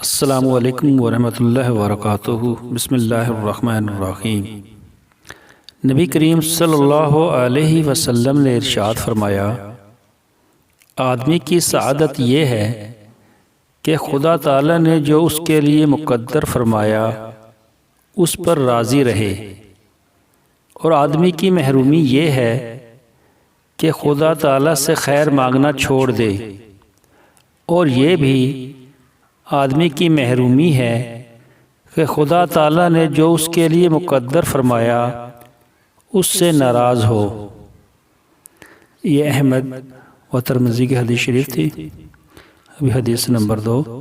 السلام علیکم ورحمۃ اللہ وبرکاتہ۔ بسم اللہ الرحمن الرحیم۔ نبی کریم صلی اللہ علیہ وسلم نے ارشاد فرمایا، آدمی کی سعادت یہ ہے کہ خدا تعالی نے جو اس کے لیے مقدر فرمایا اس پر راضی رہے، اور آدمی کی محرومی یہ ہے کہ خدا تعالی سے خیر مانگنا چھوڑ دے، اور یہ بھی آدمی کی محرومی ہے کہ خدا تعالی نے جو اس کے لیے مقدر فرمایا اس سے ناراض ہو۔ یہ احمد و ترمذی کی حدیث شریف تھی۔ ابھی حدیث نمبر 2۔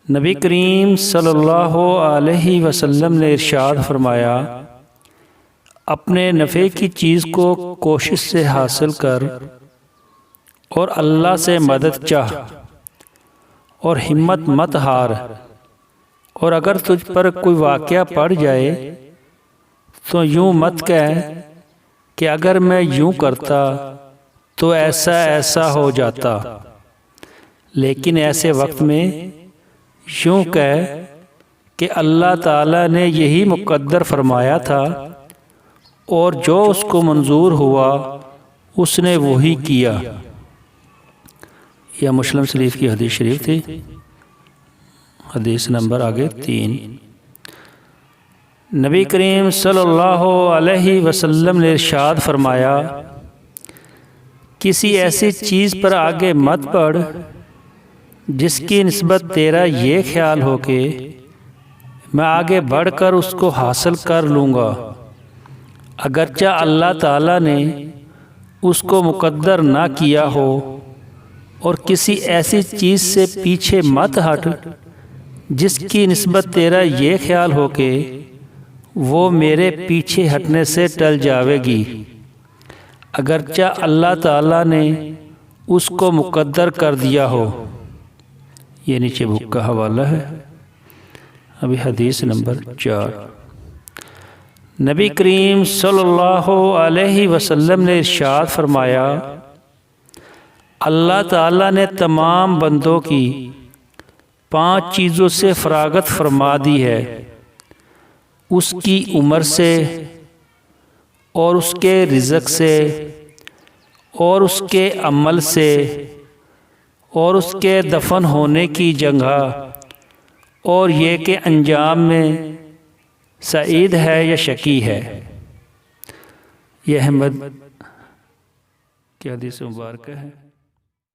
نبی کریم صلی اللہ علیہ وسلم نے ارشاد فرمایا، اپنے نفع کی چیز کو کوشش سے حاصل کر اور اللہ سے مدد چاہ، اور ہمت مت ہار، اور اگر تجھ پر کوئی واقعہ پڑ جائے تو یوں مت کہہ کہ اگر میں یوں کرتا تو ایسا ایسا ہو جاتا، لیکن ایسے وقت میں یوں کہہ کہ اللہ تعالی نے یہی مقدر فرمایا تھا، اور جو اس کو منظور ہوا اس نے وہی کیا۔ یہ مسلم شریف کی حدیث شریف تھی۔ حدیث نمبر آگے 3۔ نبی کریم صلی اللہ علیہ وسلم نے ارشاد فرمایا، کسی ایسی چیز پر آگے مت بڑھ جس کی نسبت تیرا یہ خیال ہو کہ میں آگے بڑھ کر اس کو حاصل کر لوں گا، اگرچہ اللہ تعالی نے اس کو مقدر نہ کیا ہو، اور کسی ایسی چیز سے پیچھے مت ہٹ جس کی نسبت تیرا یہ خیال ہو کہ وہ میرے پیچھے ہٹنے سے ٹل جاوے گی، اگرچہ اللہ تعالی نے اس کو مقدر کر دیا ہو۔ یہ نیچے بک کا حوالہ ہے۔ ابھی حدیث نمبر 4۔ نبی کریم صلی اللہ علیہ وسلم نے ارشاد فرمایا، اللہ تعالی نے تمام بندوں کی 5 چیزوں سے فراغت فرما دی ہے، اس کی عمر سے، اور اس کے رزق سے، اور اس کے عمل سے، اور اس کے دفن ہونے کی جگہ، اور یہ کہ انجام میں سعید ہے یا شقی ہے۔ یہ احمد کی حدیث مبارکہ ہے۔